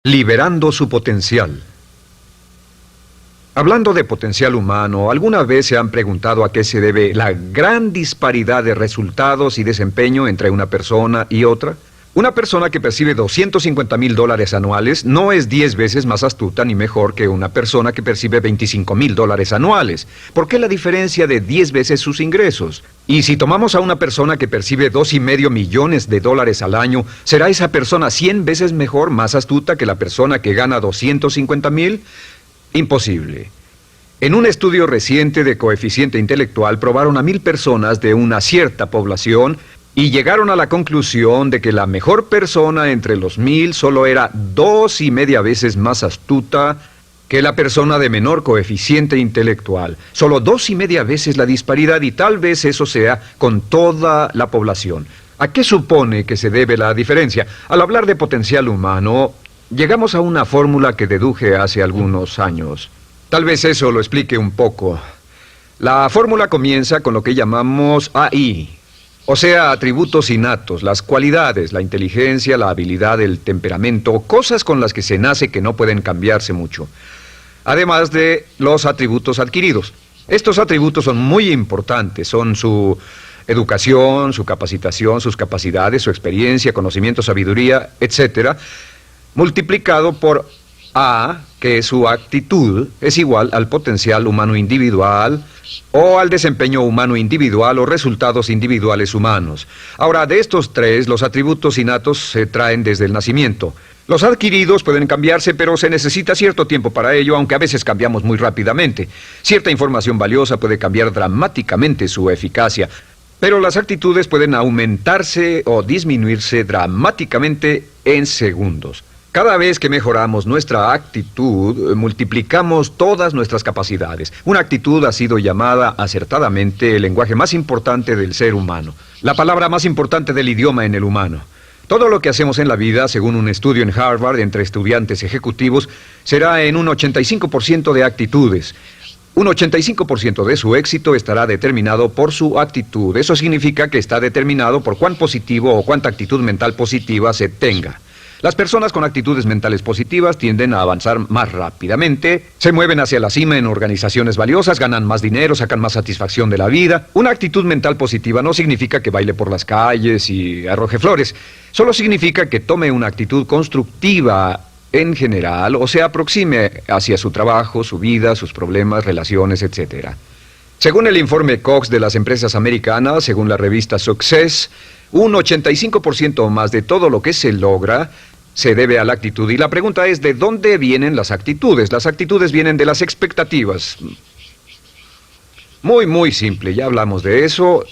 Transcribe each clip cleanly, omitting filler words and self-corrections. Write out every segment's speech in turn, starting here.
Liberando su potencial. Hablando de potencial humano, ¿alguna vez se han preguntado a qué se debe la gran disparidad de resultados y desempeño entre una persona y otra? Una persona que percibe $250,000 anuales no es 10 veces más astuta ni mejor que una persona que percibe $25,000 anuales. ¿Por qué la diferencia de 10 veces sus ingresos? Y si tomamos a una persona que percibe $2,5 millones al año, ¿será esa persona 100 veces mejor, más astuta que la persona que gana $250,000? Imposible. En un estudio reciente de coeficiente intelectual probaron a 1,000 personas de una cierta población y llegaron a la conclusión de que la mejor persona entre los 1,000 solo era 2,5 veces más astuta que la persona de menor coeficiente intelectual. Solo 2,5 veces la disparidad, y tal vez eso sea con toda la población. ¿A qué supone que se debe la diferencia? Al hablar de potencial humano, llegamos a una fórmula que deduje hace algunos años. Tal vez eso lo explique un poco. La fórmula comienza con lo que llamamos AI. O sea, atributos innatos, las cualidades, la inteligencia, la habilidad, el temperamento, cosas con las que se nace que no pueden cambiarse mucho. Además de los atributos adquiridos. Estos atributos son muy importantes, son su educación, su capacitación, sus capacidades, su experiencia, conocimiento, sabiduría, etc., multiplicado por A, que es su actitud, es igual al potencial humano individual, o al desempeño humano individual o resultados individuales humanos. Ahora, de estos tres, los atributos innatos se traen desde el nacimiento. Los adquiridos pueden cambiarse, pero se necesita cierto tiempo para ello, aunque a veces cambiamos muy rápidamente. Cierta información valiosa puede cambiar dramáticamente su eficacia, pero las actitudes pueden aumentarse o disminuirse dramáticamente en segundos. Cada vez que mejoramos nuestra actitud, multiplicamos todas nuestras capacidades. Una actitud ha sido llamada acertadamente el lenguaje más importante del ser humano, la palabra más importante del idioma en el humano. Todo lo que hacemos en la vida, según un estudio en Harvard entre estudiantes ejecutivos, será en un 85% de actitudes. Un 85% de su éxito estará determinado por su actitud. Eso significa que está determinado por cuán positivo o cuánta actitud mental positiva se tenga. Las personas con actitudes mentales positivas tienden a avanzar más rápidamente, se mueven hacia la cima en organizaciones valiosas, ganan más dinero, sacan más satisfacción de la vida. Una actitud mental positiva no significa que baile por las calles y arroje flores. Solo significa que tome una actitud constructiva en general o se aproxime hacia su trabajo, su vida, sus problemas, relaciones, etc. Según el informe Cox de las empresas americanas, según la revista Success, un 85% o más de todo lo que se logra se debe a la actitud. Y la pregunta es, ¿de dónde vienen las actitudes? Las actitudes vienen de las expectativas. Muy simple, ya hablamos de eso.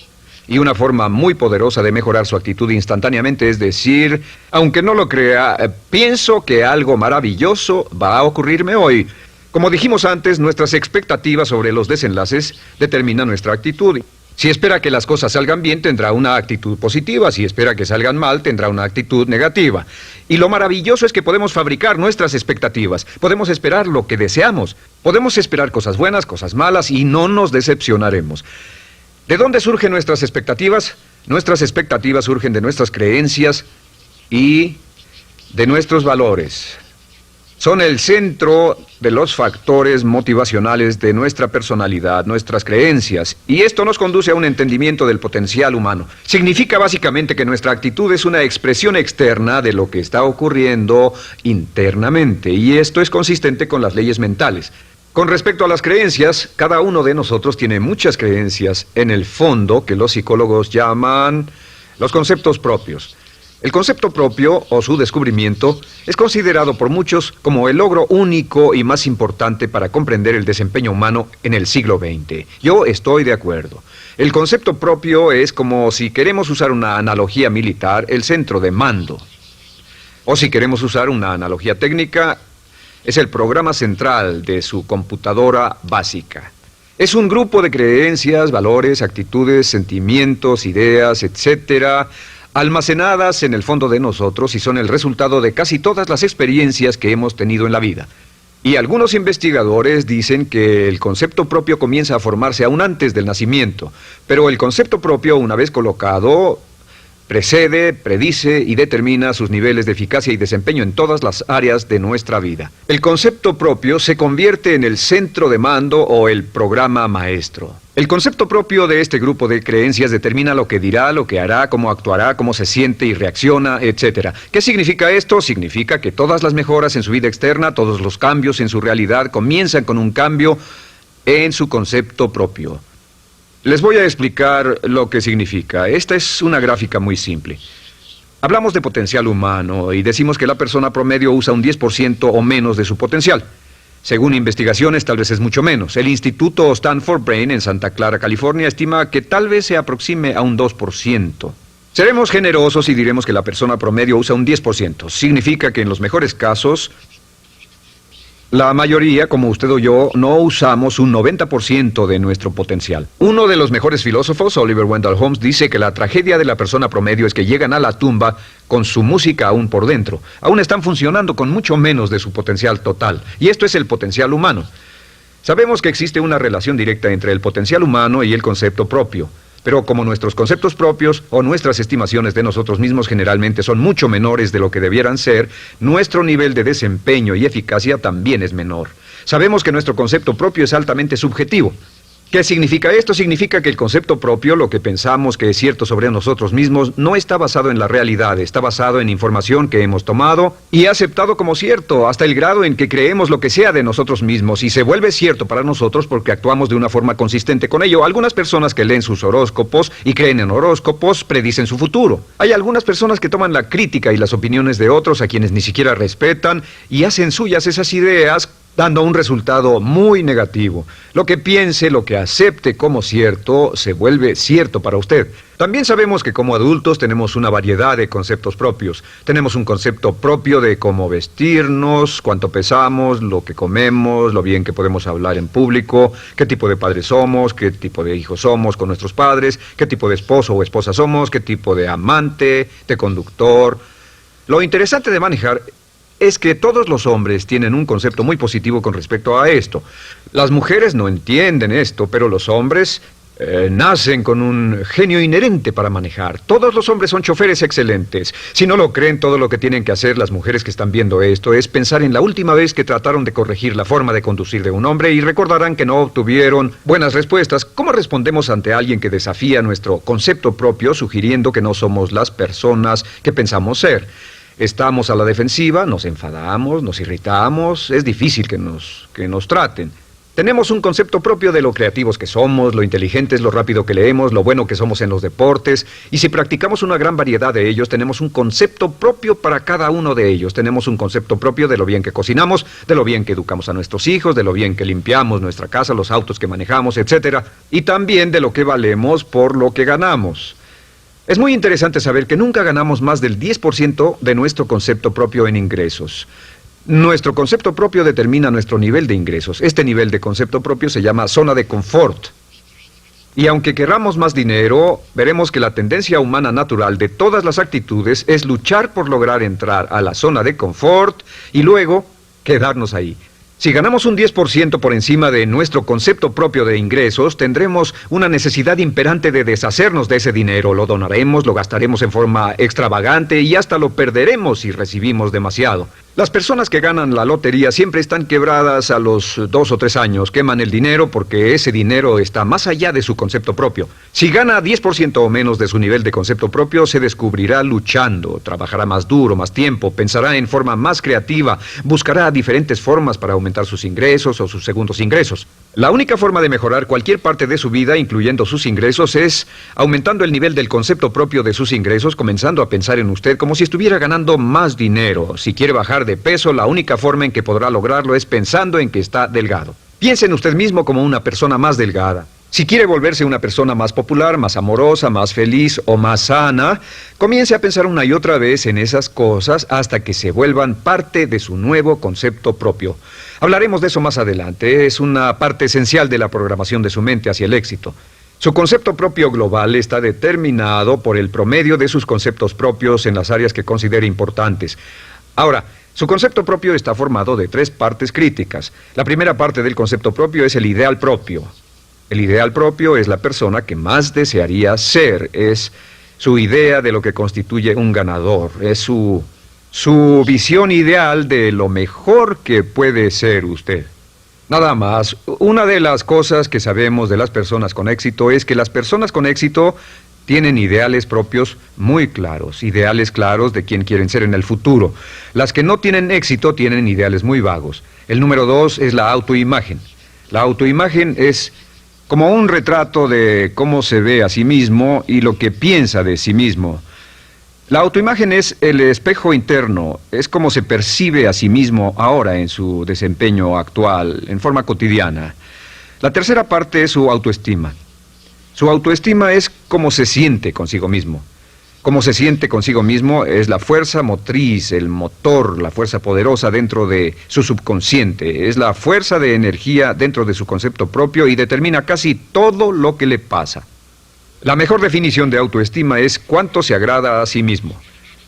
Y una forma muy poderosa de mejorar su actitud instantáneamente es decir, aunque no lo crea, pienso que algo maravilloso va a ocurrirme hoy. Como dijimos antes, nuestras expectativas sobre los desenlaces determinan nuestra actitud. Si espera que las cosas salgan bien, tendrá una actitud positiva. Si espera que salgan mal, tendrá una actitud negativa. Y lo maravilloso es que podemos fabricar nuestras expectativas. Podemos esperar lo que deseamos. Podemos esperar cosas buenas, cosas malas, y no nos decepcionaremos. ¿De dónde surgen nuestras expectativas? Nuestras expectativas surgen de nuestras creencias y de nuestros valores. Son el centro de los factores motivacionales de nuestra personalidad, nuestras creencias. Y esto nos conduce a un entendimiento del potencial humano. Significa básicamente que nuestra actitud es una expresión externa de lo que está ocurriendo internamente. Y esto es consistente con las leyes mentales. Con respecto a las creencias, cada uno de nosotros tiene muchas creencias en el fondo que los psicólogos llaman los conceptos propios. El concepto propio, o su descubrimiento, es considerado por muchos como el logro único y más importante para comprender el desempeño humano en el siglo XX. Yo estoy de acuerdo. El concepto propio es como, si queremos usar una analogía militar, el centro de mando. O si queremos usar una analogía técnica, es el programa central de su computadora básica. Es un grupo de creencias, valores, actitudes, sentimientos, ideas, etcétera, almacenadas en el fondo de nosotros y son el resultado de casi todas las experiencias que hemos tenido en la vida. Y algunos investigadores dicen que el concepto propio comienza a formarse aún antes del nacimiento, pero el concepto propio, una vez colocado, Precede, predice y determina sus niveles de eficacia y desempeño en todas las áreas de nuestra vida. El concepto propio se convierte en el centro de mando o el programa maestro. El concepto propio de este grupo de creencias determina lo que dirá, lo que hará, cómo actuará, cómo se siente y reacciona, etc. ¿Qué significa esto? Significa que todas las mejoras en su vida externa, todos los cambios en su realidad comienzan con un cambio en su concepto propio. Les voy a explicar lo que significa. Esta es una gráfica muy simple. Hablamos de potencial humano y decimos que la persona promedio usa un 10% o menos de su potencial. Según investigaciones, tal vez es mucho menos. El Instituto Stanford Brain en Santa Clara, California, estima que tal vez se aproxime a un 2%. Seremos generosos y diremos que la persona promedio usa un 10%. Significa que en los mejores casos, la mayoría, como usted o yo, no usamos un 90% de nuestro potencial. Uno de los mejores filósofos, Oliver Wendell Holmes, dice que la tragedia de la persona promedio es que llegan a la tumba con su música aún por dentro. Aún están funcionando con mucho menos de su potencial total. Y esto es el potencial humano. Sabemos que existe una relación directa entre el potencial humano y el concepto propio. Pero como nuestros conceptos propios o nuestras estimaciones de nosotros mismos generalmente son mucho menores de lo que debieran ser, nuestro nivel de desempeño y eficacia también es menor. Sabemos que nuestro concepto propio es altamente subjetivo. ¿Qué significa esto? Significa que el concepto propio, lo que pensamos que es cierto sobre nosotros mismos, no está basado en la realidad, está basado en información que hemos tomado y aceptado como cierto, hasta el grado en que creemos lo que sea de nosotros mismos y se vuelve cierto para nosotros porque actuamos de una forma consistente con ello. Algunas personas que leen sus horóscopos y creen en horóscopos predicen su futuro. Hay algunas personas que toman la crítica y las opiniones de otros a quienes ni siquiera respetan y hacen suyas esas ideas, dando un resultado muy negativo. Lo que piense, lo que acepte como cierto, se vuelve cierto para usted. También sabemos que como adultos tenemos una variedad de conceptos propios. Tenemos un concepto propio de cómo vestirnos, cuánto pesamos, lo que comemos, lo bien que podemos hablar en público, qué tipo de padres somos, qué tipo de hijos somos con nuestros padres, qué tipo de esposo o esposa somos, qué tipo de amante, de conductor. Lo interesante de manejar es que todos los hombres tienen un concepto muy positivo con respecto a esto. Las mujeres no entienden esto, pero los hombres nacen con un genio inherente para manejar. Todos los hombres son choferes excelentes. Si no lo creen, todo lo que tienen que hacer las mujeres que están viendo esto es pensar en la última vez que trataron de corregir la forma de conducir de un hombre y recordarán que no obtuvieron buenas respuestas. ¿Cómo respondemos ante alguien que desafía nuestro concepto propio, sugiriendo que no somos las personas que pensamos ser? Estamos a la defensiva, nos enfadamos, nos irritamos, es difícil que nos traten. Tenemos un concepto propio de lo creativos que somos, lo inteligentes, lo rápido que leemos, lo bueno que somos en los deportes, y si practicamos una gran variedad de ellos, tenemos un concepto propio para cada uno de ellos. Tenemos un concepto propio de lo bien que cocinamos, de lo bien que educamos a nuestros hijos, de lo bien que limpiamos nuestra casa, los autos que manejamos, etc. Y también de lo que valemos por lo que ganamos. Es muy interesante saber que nunca ganamos más del 10% de nuestro concepto propio en ingresos. Nuestro concepto propio determina nuestro nivel de ingresos. Este nivel de concepto propio se llama zona de confort. Y aunque querramos más dinero, veremos que la tendencia humana natural de todas las actitudes es luchar por lograr entrar a la zona de confort y luego quedarnos ahí. Si ganamos un 10% por encima de nuestro concepto propio de ingresos, tendremos una necesidad imperante de deshacernos de ese dinero. Lo donaremos, lo gastaremos en forma extravagante y hasta lo perderemos si recibimos demasiado. Las personas que ganan la lotería siempre están quebradas a los 2 o 3 años. Queman el dinero porque ese dinero está más allá de su concepto propio. Si gana 10% o menos de su nivel de concepto propio, se descubrirá luchando, trabajará más duro, más tiempo, pensará en forma más creativa, buscará diferentes formas para aumentar sus ingresos o sus segundos ingresos. La única forma de mejorar cualquier parte de su vida, incluyendo sus ingresos, es aumentando el nivel del concepto propio de sus ingresos, comenzando a pensar en usted como si estuviera ganando más dinero. Si quiere bajar de peso, la única forma en que podrá lograrlo es pensando en que está delgado. Piense en usted mismo como una persona más delgada. Si quiere volverse una persona más popular, más amorosa, más feliz o más sana, comience a pensar una y otra vez en esas cosas hasta que se vuelvan parte de su nuevo concepto propio. Hablaremos de eso más adelante. Es una parte esencial de la programación de su mente hacia el éxito. Su concepto propio global está determinado por el promedio de sus conceptos propios en las áreas que considere importantes. Ahora, su concepto propio está formado de 3 partes críticas. La primera parte del concepto propio es el ideal propio. El ideal propio es la persona que más desearía ser, es su idea de lo que constituye un ganador, es su visión ideal de lo mejor que puede ser usted. Nada más, una de las cosas que sabemos de las personas con éxito es que las personas con éxito tienen ideales propios muy claros, ideales claros de quién quieren ser en el futuro. Las que no tienen éxito tienen ideales muy vagos. El número 2 es la autoimagen. La autoimagen es como un retrato de cómo se ve a sí mismo y lo que piensa de sí mismo. La autoimagen es el espejo interno, es como se percibe a sí mismo ahora en su desempeño actual, en forma cotidiana. La tercera parte es su autoestima. Su autoestima es cómo se siente consigo mismo. Cómo se siente consigo mismo es la fuerza motriz, el motor, la fuerza poderosa dentro de su subconsciente. Es la fuerza de energía dentro de su concepto propio y determina casi todo lo que le pasa. La mejor definición de autoestima es cuánto se agrada a sí mismo.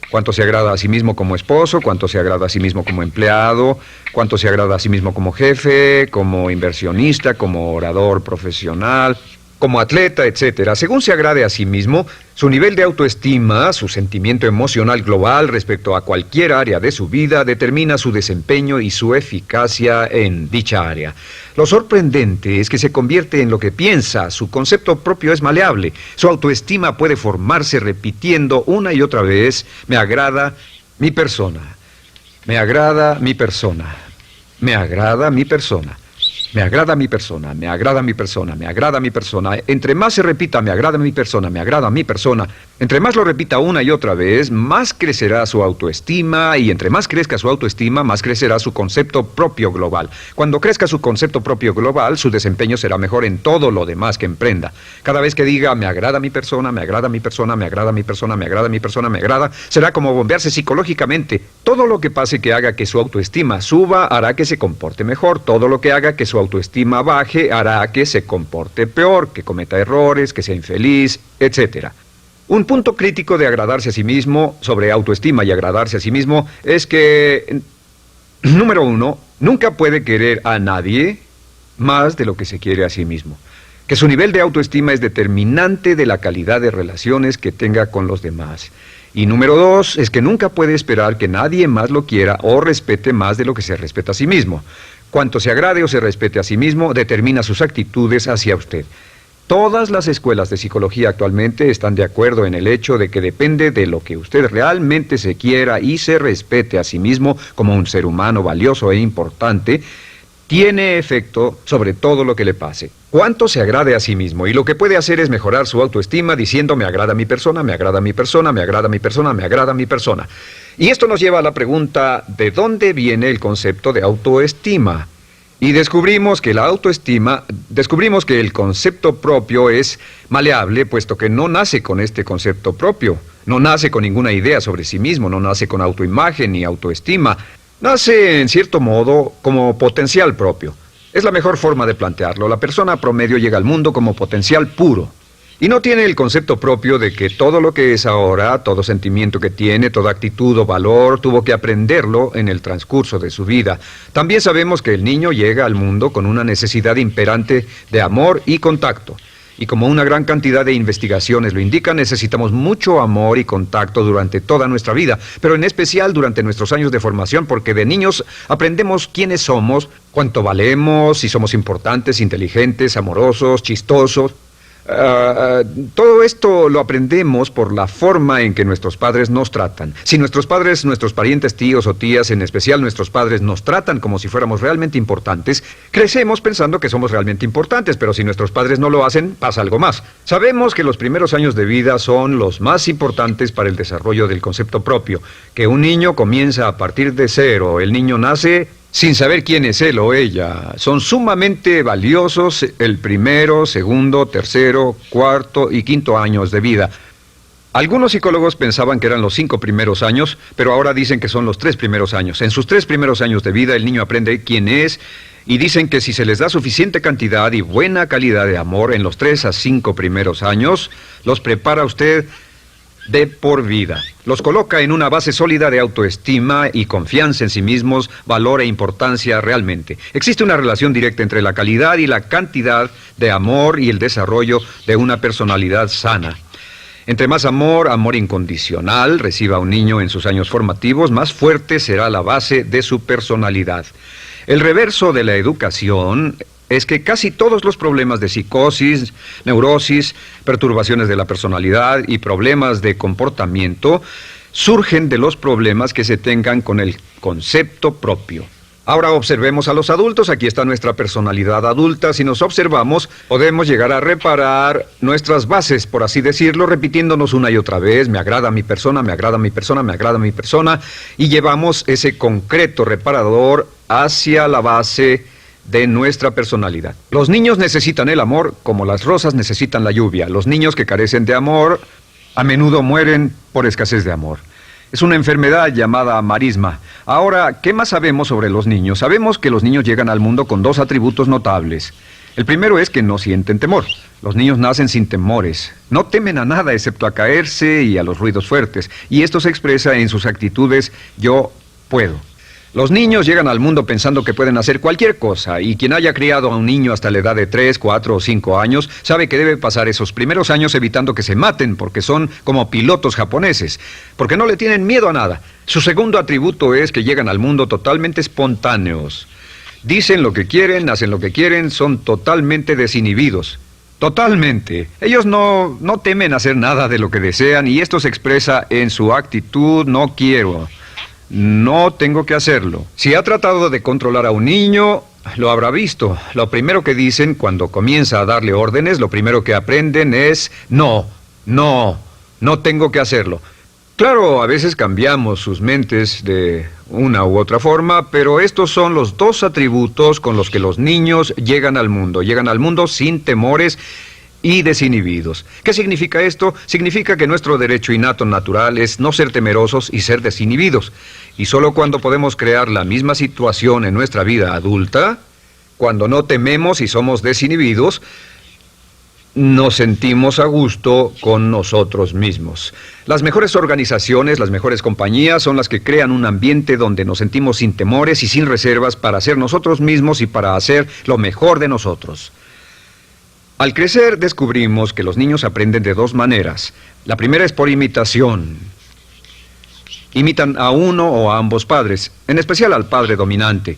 Cuánto se agrada a sí mismo como esposo, cuánto se agrada a sí mismo como empleado, cuánto se agrada a sí mismo como jefe, como inversionista, como orador profesional, como atleta, etcétera. Según se agrade a sí mismo, su nivel de autoestima, su sentimiento emocional global respecto a cualquier área de su vida, determina su desempeño y su eficacia en dicha área. Lo sorprendente es que se convierte en lo que piensa, su concepto propio es maleable, su autoestima puede formarse repitiendo una y otra vez, me agrada mi persona, me agrada mi persona, me agrada mi persona. Me agrada mi persona, me agrada mi persona, me agrada mi persona. Entre más se repita, me agrada mi persona, me agrada mi persona, entre más lo repita una y otra vez, más crecerá su autoestima y entre más crezca su autoestima, más crecerá su concepto propio global. Cuando crezca su concepto propio global, su desempeño será mejor en todo lo demás que emprenda. Cada vez que diga, me agrada mi persona, me agrada mi persona, me agrada mi persona, me agrada mi persona, me agrada, será como bombearse psicológicamente. Todo lo que pase que haga que su autoestima suba, hará que se comporte mejor. Todo lo que haga que su autoestima baje hará que se comporte peor, que cometa errores, que sea infeliz, etc. Un punto crítico de agradarse a sí mismo, sobre autoestima y agradarse a sí mismo, es que, número 1, nunca puede querer a nadie más de lo que se quiere a sí mismo. Que su nivel de autoestima es determinante de la calidad de relaciones que tenga con los demás. Y número 2, es que nunca puede esperar que nadie más lo quiera o respete más de lo que se respeta a sí mismo. Cuanto se agrade o se respete a sí mismo, determina sus actitudes hacia usted. Todas las escuelas de psicología actualmente están de acuerdo en el hecho de que depende de lo que usted realmente se quiera y se respete a sí mismo como un ser humano valioso e importante, tiene efecto sobre todo lo que le pase. Cuánto se agrade a sí mismo, y lo que puede hacer es mejorar su autoestima diciendo me agrada mi persona, me agrada mi persona, me agrada mi persona, me agrada mi persona. Y esto nos lleva a la pregunta, ¿de dónde viene el concepto de autoestima? Y descubrimos que el concepto propio es maleable, puesto que no nace con este concepto propio, no nace con ninguna idea sobre sí mismo, no nace con autoimagen ni autoestima. Nace, en cierto modo, como potencial propio. Es la mejor forma de plantearlo. La persona promedio llega al mundo como potencial puro. Y no tiene el concepto propio de que todo lo que es ahora, todo sentimiento que tiene, toda actitud o valor, tuvo que aprenderlo en el transcurso de su vida. También sabemos que el niño llega al mundo con una necesidad imperante de amor y contacto. Y como una gran cantidad de investigaciones lo indican, necesitamos mucho amor y contacto durante toda nuestra vida, pero en especial durante nuestros años de formación, porque de niños aprendemos quiénes somos, cuánto valemos, si somos importantes, inteligentes, amorosos, chistosos. Todo esto lo aprendemos por la forma en que nuestros padres nos tratan. Si nuestros padres, nuestros parientes, tíos o tías, en especial nuestros padres, nos tratan como si fuéramos realmente importantes, crecemos pensando que somos realmente importantes, pero si nuestros padres no lo hacen, pasa algo más. Sabemos que los primeros años de vida son los más importantes para el desarrollo del concepto propio, que un niño comienza a partir de cero. El niño nace sin saber quién es él o ella. Son sumamente valiosos el primero, segundo, tercero, cuarto y quinto años de vida. Algunos psicólogos pensaban que eran los 5 primeros años, pero ahora dicen que son los 3 primeros años. En sus 3 primeros años de vida el niño aprende quién es y dicen que si se les da suficiente cantidad y buena calidad de amor en los 3 a 5 primeros años, los prepara usted de por vida. Los coloca en una base sólida de autoestima y confianza en sí mismos, valor e importancia realmente. Existe una relación directa entre la calidad y la cantidad de amor y el desarrollo de una personalidad sana. Entre más amor, amor incondicional, reciba un niño en sus años formativos, más fuerte será la base de su personalidad. El reverso de la educación es que casi todos los problemas de psicosis, neurosis, perturbaciones de la personalidad y problemas de comportamiento surgen de los problemas que se tengan con el concepto propio. Ahora observemos a los adultos. Aquí está nuestra personalidad adulta. Si nos observamos, podemos llegar a reparar nuestras bases, por así decirlo, repitiéndonos una y otra vez: me agrada mi persona, me agrada mi persona, me agrada mi persona, y llevamos ese concreto reparador hacia la base de nuestra personalidad. Los niños necesitan el amor como las rosas necesitan la lluvia. Los niños que carecen de amor a menudo mueren por escasez de amor. Es una enfermedad llamada marisma. Ahora, ¿qué más sabemos sobre los niños? Sabemos que los niños llegan al mundo con dos atributos notables. El primero es que no sienten temor. Los niños nacen sin temores. No temen a nada excepto a caerse y a los ruidos fuertes. Y esto se expresa en sus actitudes: yo puedo. Los niños llegan al mundo pensando que pueden hacer cualquier cosa, y quien haya criado a un niño hasta la edad de 3, 4 o 5 años sabe que debe pasar esos primeros años evitando que se maten, porque son como pilotos japoneses, porque no le tienen miedo a nada. Su segundo atributo es que llegan al mundo totalmente espontáneos. Dicen lo que quieren, hacen lo que quieren, son totalmente desinhibidos. Totalmente. Ellos no temen hacer nada de lo que desean, y esto se expresa en su actitud: no quiero. No tengo que hacerlo. Si ha tratado de controlar a un niño, lo habrá visto. Lo primero que dicen cuando comienza a darle órdenes, lo primero que aprenden es: no tengo que hacerlo. Claro, a veces cambiamos sus mentes de una u otra forma, pero estos son los dos atributos con los que los niños llegan al mundo. Llegan al mundo sin temores y desinhibidos. ¿Qué significa esto? Significa que nuestro derecho innato natural es no ser temerosos y ser desinhibidos. Y solo cuando podemos crear la misma situación en nuestra vida adulta, cuando no tememos y somos desinhibidos, nos sentimos a gusto con nosotros mismos. Las mejores organizaciones, las mejores compañías son las que crean un ambiente donde nos sentimos sin temores y sin reservas para ser nosotros mismos y para hacer lo mejor de nosotros. Al crecer descubrimos que los niños aprenden de dos maneras. La primera es por imitación. Imitan a uno o a ambos padres, en especial al padre dominante.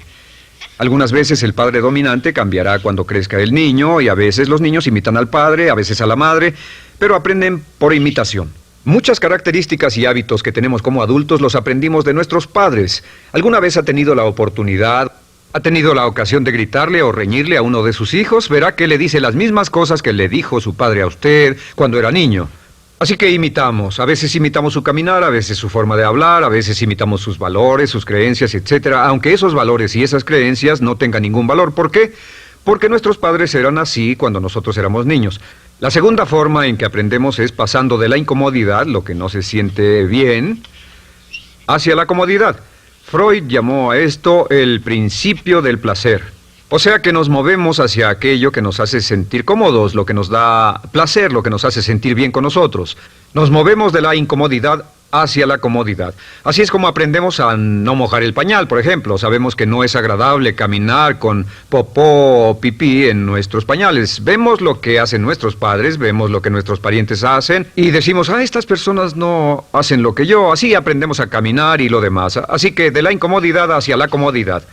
Algunas veces el padre dominante cambiará cuando crezca el niño, y a veces los niños imitan al padre, a veces a la madre, pero aprenden por imitación. Muchas características y hábitos que tenemos como adultos los aprendimos de nuestros padres. ¿Alguna vez ha tenido la oportunidad, ha tenido la ocasión de gritarle o reñirle a uno de sus hijos? Verá que le dice las mismas cosas que le dijo su padre a usted cuando era niño. Así que imitamos. A veces imitamos su caminar, a veces su forma de hablar, a veces imitamos sus valores, sus creencias, etc. Aunque esos valores y esas creencias no tengan ningún valor. ¿Por qué? Porque nuestros padres eran así cuando nosotros éramos niños. La segunda forma en que aprendemos es pasando de la incomodidad, lo que no se siente bien, hacia la comodidad. Freud llamó a esto el principio del placer. O sea que nos movemos hacia aquello que nos hace sentir cómodos, lo que nos da placer, lo que nos hace sentir bien con nosotros. Nos movemos de la incomodidad hacia la comodidad. Así es como aprendemos a no mojar el pañal, por ejemplo. Sabemos que no es agradable caminar con popó o pipí en nuestros pañales. Vemos lo que hacen nuestros padres, vemos lo que nuestros parientes hacen y decimos: estas personas no hacen lo que yo. Así aprendemos a caminar y lo demás. Así que de la incomodidad hacia la comodidad.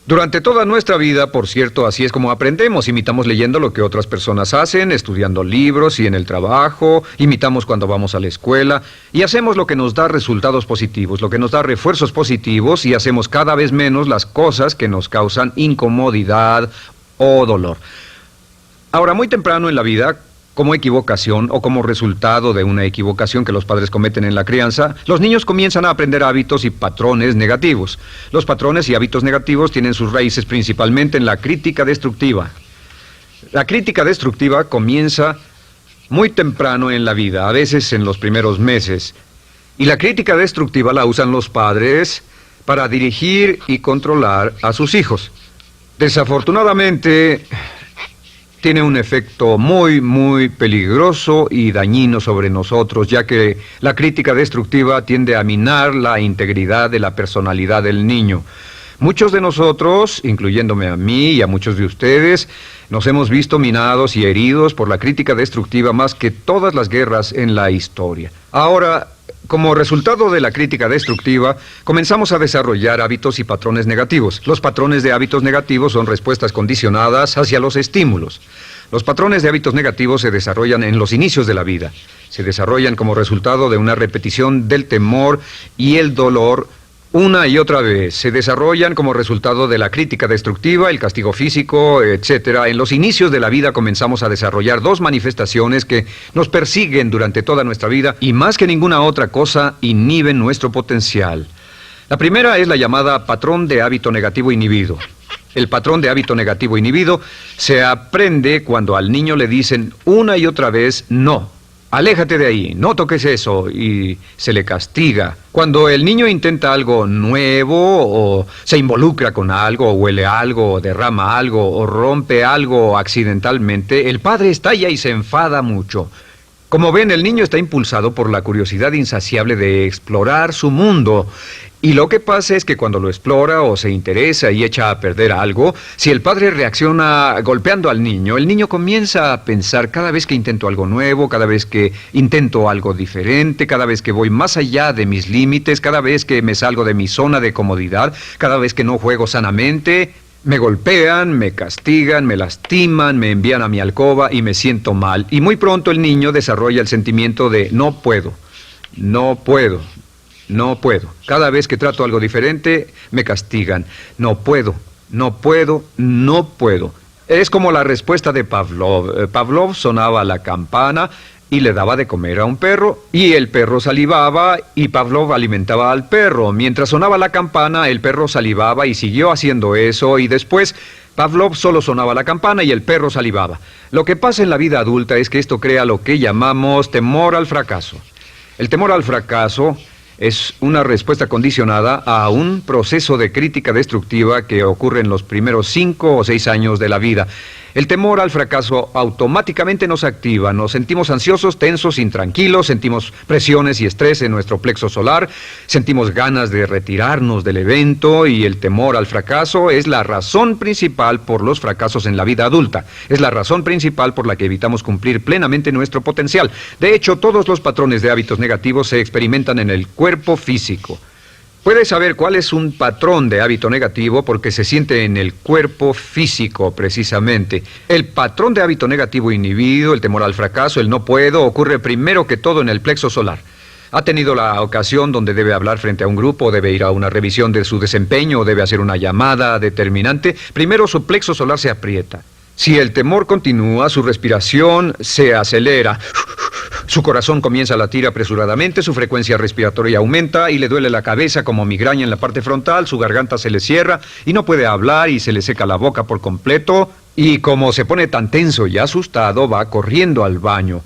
Durante toda nuestra vida, por cierto, así es como aprendemos. Imitamos leyendo lo que otras personas hacen, estudiando libros y en el trabajo, imitamos cuando vamos a la escuela, y hacemos lo que nos da resultados positivos, lo que nos da refuerzos positivos, y hacemos cada vez menos las cosas que nos causan incomodidad o dolor. Ahora, muy temprano en la vida, como equivocación o como resultado de una equivocación que los padres cometen en la crianza, los niños comienzan a aprender hábitos y patrones negativos. Los patrones y hábitos negativos tienen sus raíces principalmente en la crítica destructiva. La crítica destructiva comienza muy temprano en la vida, a veces en los primeros meses. Y la crítica destructiva la usan los padres para dirigir y controlar a sus hijos. Desafortunadamente, tiene un efecto muy peligroso y dañino sobre nosotros, ya que la crítica destructiva tiende a minar la integridad de la personalidad del niño. Muchos de nosotros, incluyéndome a mí y a muchos de ustedes, nos hemos visto minados y heridos por la crítica destructiva más que todas las guerras en la historia. Ahora, como resultado de la crítica destructiva, comenzamos a desarrollar hábitos y patrones negativos. Los patrones de hábitos negativos son respuestas condicionadas hacia los estímulos. Los patrones de hábitos negativos se desarrollan en los inicios de la vida. Se desarrollan como resultado de una repetición del temor y el dolor una y otra vez. Se desarrollan como resultado de la crítica destructiva, el castigo físico, etc. En los inicios de la vida comenzamos a desarrollar dos manifestaciones que nos persiguen durante toda nuestra vida y más que ninguna otra cosa inhiben nuestro potencial. La primera es la llamada patrón de hábito negativo inhibido. El patrón de hábito negativo inhibido se aprende cuando al niño le dicen una y otra vez no. Aléjate de ahí, no toques eso, y se le castiga. Cuando el niño intenta algo nuevo, o se involucra con algo, o huele algo, o derrama algo, o rompe algo accidentalmente, el padre estalla y se enfada mucho. Como ven, el niño está impulsado por la curiosidad insaciable de explorar su mundo. Y lo que pasa es que cuando lo explora o se interesa y echa a perder algo, si el padre reacciona golpeando al niño, el niño comienza a pensar cada vez que intento algo nuevo, cada vez que intento algo diferente, cada vez que voy más allá de mis límites, cada vez que me salgo de mi zona de comodidad, cada vez que no juego sanamente, me golpean, me castigan, me lastiman, me envían a mi alcoba y me siento mal. Y muy pronto el niño desarrolla el sentimiento de no puedo, no puedo. No puedo. Cada vez que trato algo diferente, me castigan. No puedo, no puedo, no puedo. Es como la respuesta de Pavlov. Pavlov sonaba la campana y le daba de comer a un perro, y el perro salivaba, y Pavlov alimentaba al perro. Mientras sonaba la campana, el perro salivaba y siguió haciendo eso, y después Pavlov solo sonaba la campana y el perro salivaba. Lo que pasa en la vida adulta es que esto crea lo que llamamos temor al fracaso. El temor al fracaso es una respuesta condicionada a un proceso de crítica destructiva que ocurre en los primeros 5 o 6 años de la vida. El temor al fracaso automáticamente nos activa, nos sentimos ansiosos, tensos, intranquilos, sentimos presiones y estrés en nuestro plexo solar, sentimos ganas de retirarnos del evento, y el temor al fracaso es la razón principal por los fracasos en la vida adulta. Es la razón principal por la que evitamos cumplir plenamente nuestro potencial. De hecho, todos los patrones de hábitos negativos se experimentan en el cuerpo físico. Puedes saber cuál es un patrón de hábito negativo porque se siente en el cuerpo físico, precisamente. El patrón de hábito negativo inhibido, el temor al fracaso, el no puedo, ocurre primero que todo en el plexo solar. ¿Ha tenido la ocasión donde debe hablar frente a un grupo, debe ir a una revisión de su desempeño o debe hacer una llamada determinante? Primero su plexo solar se aprieta. Si el temor continúa, su respiración se acelera. Su corazón comienza a latir apresuradamente, su frecuencia respiratoria aumenta y le duele la cabeza como migraña en la parte frontal, su garganta se le cierra y no puede hablar y se le seca la boca por completo, y como se pone tan tenso y asustado, va corriendo al baño.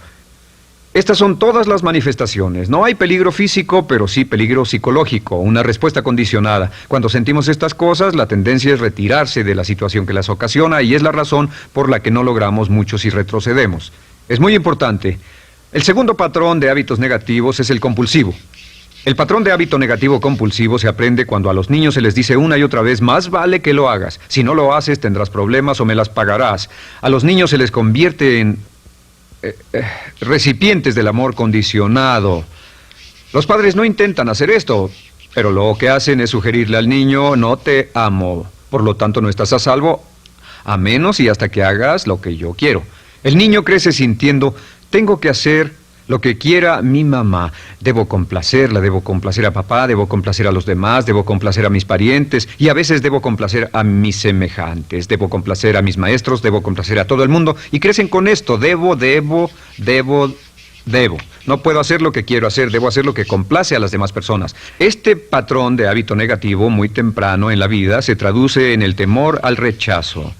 Estas son todas las manifestaciones. No hay peligro físico, pero sí peligro psicológico, una respuesta condicionada. Cuando sentimos estas cosas, la tendencia es retirarse de la situación que las ocasiona, y es la razón por la que no logramos mucho si retrocedemos. Es muy importante. El segundo patrón de hábitos negativos es el compulsivo. El patrón de hábito negativo compulsivo se aprende cuando a los niños se les dice una y otra vez: más vale que lo hagas. Si no lo haces, tendrás problemas o me las pagarás. A los niños se les convierte en recipientes del amor condicionado. Los padres no intentan hacer esto, pero lo que hacen es sugerirle al niño: no te amo, por lo tanto no estás a salvo, a menos y hasta que hagas lo que yo quiero. El niño crece sintiendo: tengo que hacer lo que quiera mi mamá. Debo complacerla, debo complacer a papá, debo complacer a los demás, debo complacer a mis parientes, y a veces debo complacer a mis semejantes, debo complacer a mis maestros, debo complacer a todo el mundo, y crecen con esto: debo. No puedo hacer lo que quiero hacer, debo hacer lo que complace a las demás personas. Este patrón de hábito negativo muy temprano en la vida se traduce en el temor al rechazo.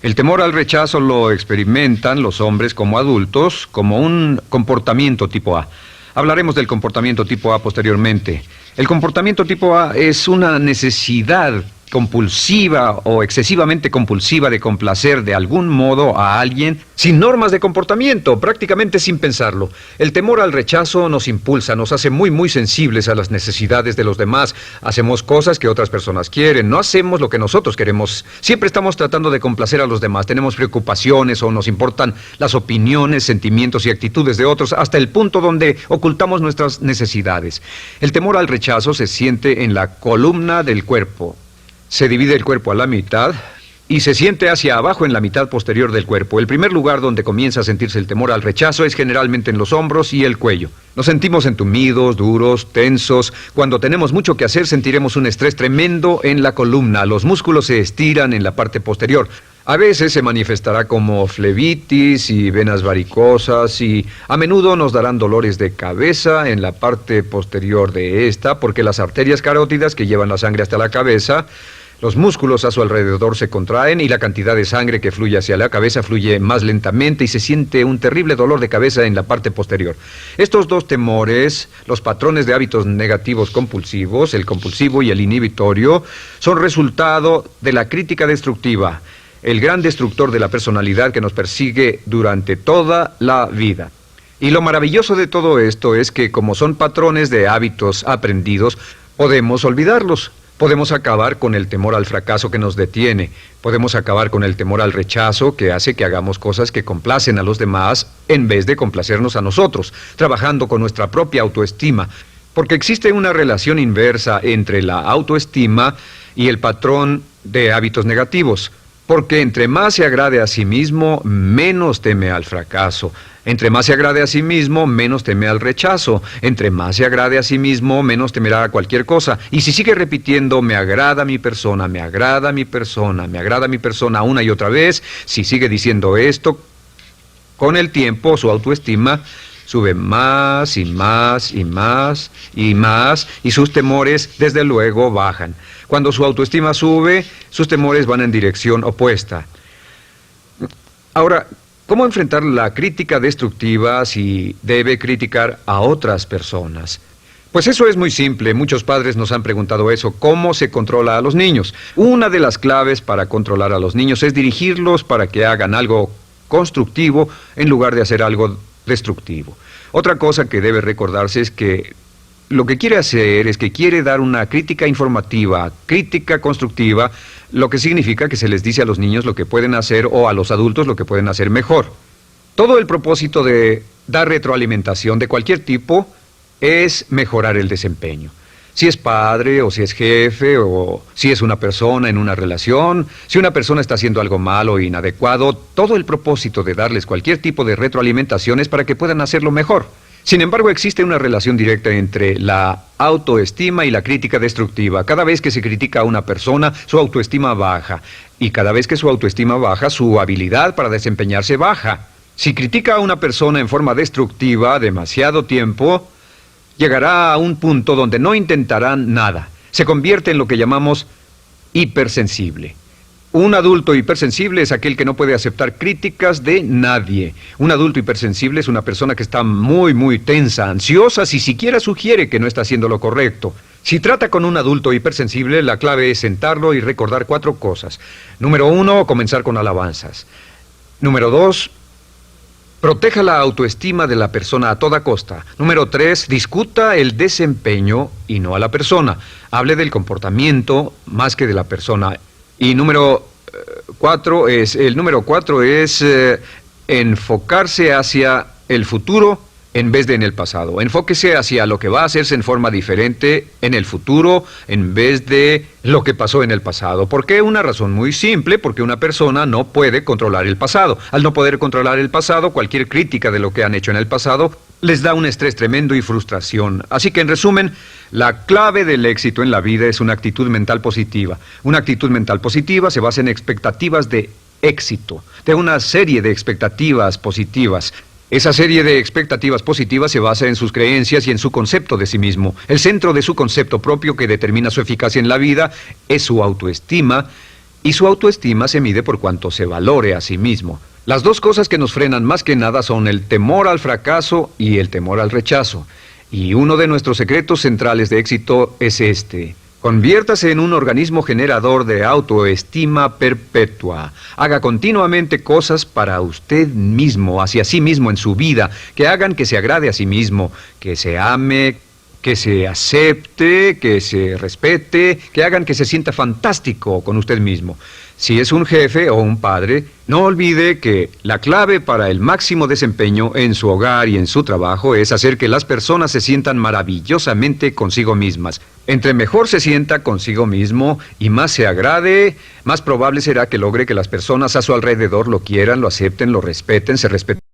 El temor al rechazo lo experimentan los hombres como adultos como un comportamiento tipo A. Hablaremos del comportamiento tipo A posteriormente. El comportamiento tipo A es una necesidad compulsiva o excesivamente compulsiva de complacer de algún modo a alguien sin normas de comportamiento, prácticamente sin pensarlo. El temor al rechazo nos impulsa, nos hace muy sensibles a las necesidades de los demás. Hacemos cosas que otras personas quieren, no hacemos lo que nosotros queremos. Siempre estamos tratando de complacer a los demás. Tenemos preocupaciones o nos importan las opiniones, sentimientos y actitudes de otros hasta el punto donde ocultamos nuestras necesidades. El temor al rechazo se siente en la columna del cuerpo. Se divide el cuerpo a la mitad y se siente hacia abajo en la mitad posterior del cuerpo. El primer lugar donde comienza a sentirse el temor al rechazo es generalmente en los hombros y el cuello. Nos sentimos entumidos, duros, tensos. Cuando tenemos mucho que hacer sentiremos un estrés tremendo en la columna. Los músculos se estiran en la parte posterior. A veces se manifestará como flebitis y venas varicosas y a menudo nos darán dolores de cabeza en la parte posterior de esta porque las arterias carótidas que llevan la sangre hasta la cabeza, los músculos a su alrededor se contraen y la cantidad de sangre que fluye hacia la cabeza fluye más lentamente y se siente un terrible dolor de cabeza en la parte posterior. Estos dos temores, los patrones de hábitos negativos compulsivos, el compulsivo y el inhibitorio, son resultado de la crítica destructiva, el gran destructor de la personalidad que nos persigue durante toda la vida. Y lo maravilloso de todo esto es que como son patrones de hábitos aprendidos, podemos olvidarlos. Podemos acabar con el temor al fracaso que nos detiene. Podemos acabar con el temor al rechazo que hace que hagamos cosas que complacen a los demás en vez de complacernos a nosotros, trabajando con nuestra propia autoestima. Porque existe una relación inversa entre la autoestima y el patrón de hábitos negativos. Porque entre más se agrade a sí mismo, menos teme al fracaso. Entre más se agrade a sí mismo, menos teme al rechazo. Entre más se agrade a sí mismo, menos temerá a cualquier cosa. Y si sigue repitiendo, me agrada mi persona, me agrada mi persona, me agrada mi persona una y otra vez, si sigue diciendo esto, con el tiempo su autoestima sube más y más y más y más y sus temores desde luego bajan. Cuando su autoestima sube, sus temores van en dirección opuesta. Ahora, ¿cómo enfrentar la crítica destructiva si debe criticar a otras personas? Pues eso es muy simple. Muchos padres nos han preguntado eso. ¿Cómo se controla a los niños? Una de las claves para controlar a los niños es dirigirlos para que hagan algo constructivo en lugar de hacer algo destructivo. Otra cosa que debe recordarse es que lo que quiere hacer es que quiere dar una crítica informativa, crítica constructiva, lo que significa que se les dice a los niños lo que pueden hacer o a los adultos lo que pueden hacer mejor. Todo el propósito de dar retroalimentación de cualquier tipo es mejorar el desempeño. Si es padre o si es jefe o si es una persona en una relación, si una persona está haciendo algo malo o inadecuado, todo el propósito de darles cualquier tipo de retroalimentación es para que puedan hacerlo mejor. Sin embargo, existe una relación directa entre la autoestima y la crítica destructiva. Cada vez que se critica a una persona, su autoestima baja. Y cada vez que su autoestima baja, su habilidad para desempeñarse baja. Si critica a una persona en forma destructiva demasiado tiempo, llegará a un punto donde no intentarán nada. Se convierte en lo que llamamos hipersensible. Un adulto hipersensible es aquel que no puede aceptar críticas de nadie. Un adulto hipersensible es una persona que está muy tensa, ansiosa, si siquiera sugiere que no está haciendo lo correcto. Si trata con un adulto hipersensible, la clave es sentarlo y recordar 4 cosas. Número 1, comenzar con alabanzas. Número 2, proteja la autoestima de la persona a toda costa. Número 3, discuta el desempeño y no a la persona. Hable del comportamiento más que de la persona. Y número 4 es enfocarse hacia el futuro en vez de en el pasado. Enfóquese hacia lo que va a hacerse en forma diferente en el futuro en vez de lo que pasó en el pasado. ¿Por qué? Una razón muy simple, porque una persona no puede controlar el pasado. Al no poder controlar el pasado, cualquier crítica de lo que han hecho en el pasado les da un estrés tremendo y frustración. Así que, en resumen, la clave del éxito en la vida es una actitud mental positiva. Una actitud mental positiva se basa en expectativas de éxito, de una serie de expectativas positivas. Esa serie de expectativas positivas se basa en sus creencias y en su concepto de sí mismo. El centro de su concepto propio que determina su eficacia en la vida es su autoestima, y su autoestima se mide por cuanto se valore a sí mismo. Las dos cosas que nos frenan más que nada son el temor al fracaso y el temor al rechazo. Y uno de nuestros secretos centrales de éxito es este: Conviértase en un organismo generador de autoestima perpetua. Haga continuamente cosas para usted mismo, hacia sí mismo en su vida, que hagan que se agrade a sí mismo, que se ame, que se acepte, que se respete, que hagan que se sienta fantástico con usted mismo. Si es un jefe o un padre, no olvide que la clave para el máximo desempeño en su hogar y en su trabajo es hacer que las personas se sientan maravillosamente consigo mismas. Entre mejor se sienta consigo mismo y más se agrade, más probable será que logre que las personas a su alrededor lo quieran, lo acepten, lo respeten, se respeten.